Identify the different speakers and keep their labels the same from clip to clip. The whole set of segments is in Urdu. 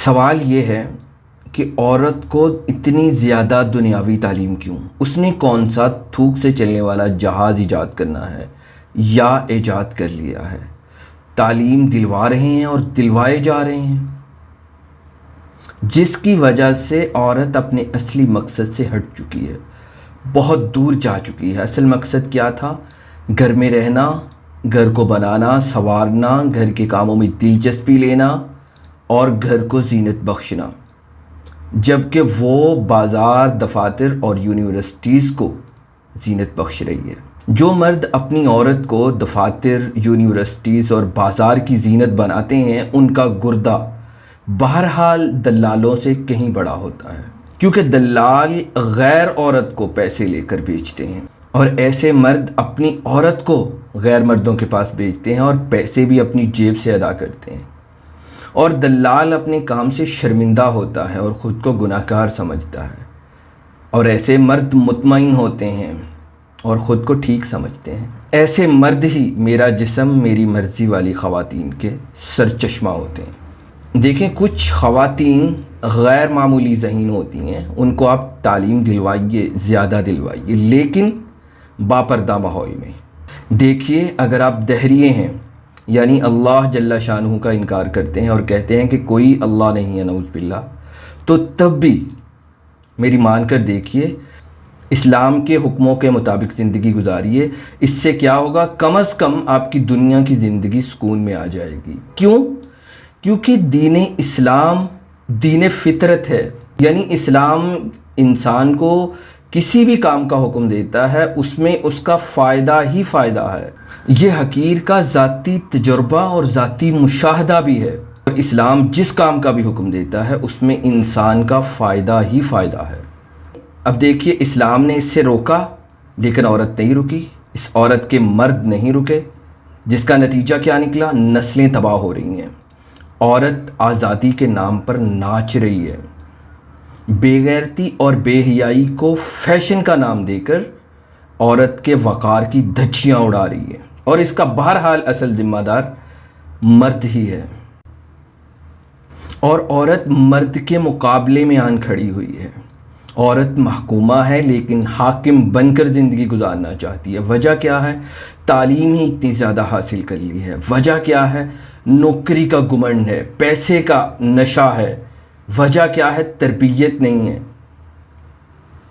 Speaker 1: سوال یہ ہے کہ عورت کو اتنی زیادہ دنیاوی تعلیم کیوں؟ اس نے کون سا تھوک سے چلنے والا جہاز ایجاد کرنا ہے یا ایجاد کر لیا ہے؟ تعلیم دلوا رہے ہیں اور دلوائے جا رہے ہیں، جس کی وجہ سے عورت اپنے اصلی مقصد سے ہٹ چکی ہے، بہت دور جا چکی ہے۔ اصل مقصد کیا تھا؟ گھر میں رہنا، گھر کو بنانا، سنوارنا، گھر کے کاموں میں دلچسپی لینا اور گھر کو زینت بخشنا، جبکہ وہ بازار، دفاتر اور یونیورسٹیز کو زینت بخش رہی ہے۔ جو مرد اپنی عورت کو دفاتر، یونیورسٹیز اور بازار کی زینت بناتے ہیں، ان کا گردہ بہرحال دلالوں سے کہیں بڑا ہوتا ہے، کیونکہ دلال غیر عورت کو پیسے لے کر بیچتے ہیں، اور ایسے مرد اپنی عورت کو غیر مردوں کے پاس بیچتے ہیں اور پیسے بھی اپنی جیب سے ادا کرتے ہیں، اور دلال اپنے کام سے شرمندہ ہوتا ہے اور خود کو گناہ گار سمجھتا ہے، اور ایسے مرد مطمئن ہوتے ہیں اور خود کو ٹھیک سمجھتے ہیں۔ ایسے مرد ہی میرا جسم میری مرضی والی خواتین کے سرچشمہ ہوتے ہیں۔ دیکھیں، کچھ خواتین غیر معمولی ذہین ہوتی ہیں، ان کو آپ تعلیم دلوائیے، زیادہ دلوائیے، لیکن باپردہ ماحول میں۔ دیکھیے، اگر آپ دہریے ہیں، یعنی اللہ جل شانہ کا انکار کرتے ہیں اور کہتے ہیں کہ کوئی اللہ نہیں ہے، نعوذ باللہ، تو تب بھی میری مان کر دیکھیے، اسلام کے حکموں کے مطابق زندگی گزاریے۔ اس سے کیا ہوگا؟ کم از کم آپ کی دنیا کی زندگی سکون میں آ جائے گی۔ کیوں؟ کیونکہ دین اسلام دین فطرت ہے، یعنی اسلام انسان کو کسی بھی کام کا حکم دیتا ہے، اس میں اس کا فائدہ ہی فائدہ ہے۔ یہ حقیر کا ذاتی تجربہ اور ذاتی مشاہدہ بھی ہے، اور اسلام جس کام کا بھی حکم دیتا ہے اس میں انسان کا فائدہ ہی فائدہ ہے۔ اب دیکھیے، اسلام نے اس سے روکا، لیکن عورت نہیں رکی، اس عورت کے مرد نہیں رکے، جس کا نتیجہ کیا نکلا؟ نسلیں تباہ ہو رہی ہیں۔ عورت آزادی کے نام پر ناچ رہی ہے، بے غیرتی اور بے حیائی کو فیشن کا نام دے کر عورت کے وقار کی دھجیاں اڑا رہی ہے، اور اس کا بہرحال اصل ذمہ دار مرد ہی ہے۔ اور عورت مرد کے مقابلے میں آن کھڑی ہوئی ہے۔ عورت محکومہ ہے، لیکن حاکم بن کر زندگی گزارنا چاہتی ہے۔ وجہ کیا ہے؟ تعلیم ہی اتنی زیادہ حاصل کر لی ہے۔ وجہ کیا ہے؟ نوکری کا گھمنڈ ہے، پیسے کا نشہ ہے۔ وجہ کیا ہے؟ تربیت نہیں ہے۔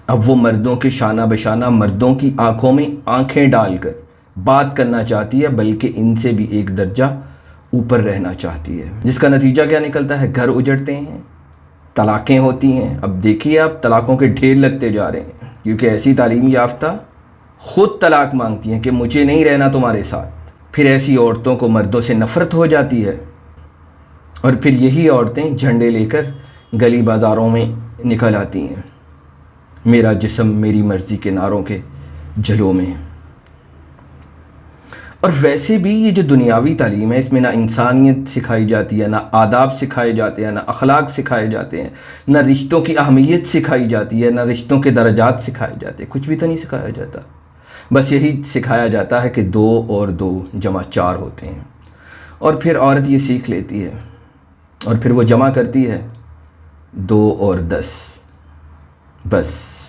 Speaker 1: اب وہ مردوں کے شانہ بشانہ، مردوں کی آنکھوں میں آنکھیں ڈال کر بات کرنا چاہتی ہے، بلکہ ان سے بھی ایک درجہ اوپر رہنا چاہتی ہے، جس کا نتیجہ کیا نکلتا ہے؟ گھر اجڑتے ہیں، طلاقیں ہوتی ہیں۔ اب دیکھیے، آپ طلاقوں کے ڈھیر لگتے جا رہے ہیں، کیونکہ ایسی تعلیم یافتہ خود طلاق مانگتی ہیں کہ مجھے نہیں رہنا تمہارے ساتھ۔ پھر ایسی عورتوں کو مردوں سے نفرت ہو جاتی ہے، اور پھر یہی عورتیں جھنڈے لے کر گلی بازاروں میں نکل آتی ہیں، میرا جسم میری مرضی کے نعروں کے جلوں میں۔ اور ویسے بھی یہ جو دنیاوی تعلیم ہے، اس میں نہ انسانیت سکھائی جاتی ہے، نہ آداب سکھائے جاتے ہیں، نہ اخلاق سکھائے جاتے ہیں، نہ رشتوں کی اہمیت سکھائی جاتی ہے، نہ رشتوں کے درجات سکھائے جاتے ہیں۔ کچھ بھی تو نہیں سکھایا جاتا، بس یہی سکھایا جاتا ہے کہ 2 اور 2 جمع 4 ہوتے ہیں، اور پھر عورت یہ سیکھ لیتی ہے، اور پھر وہ جمع کرتی ہے 2 اور 10، بس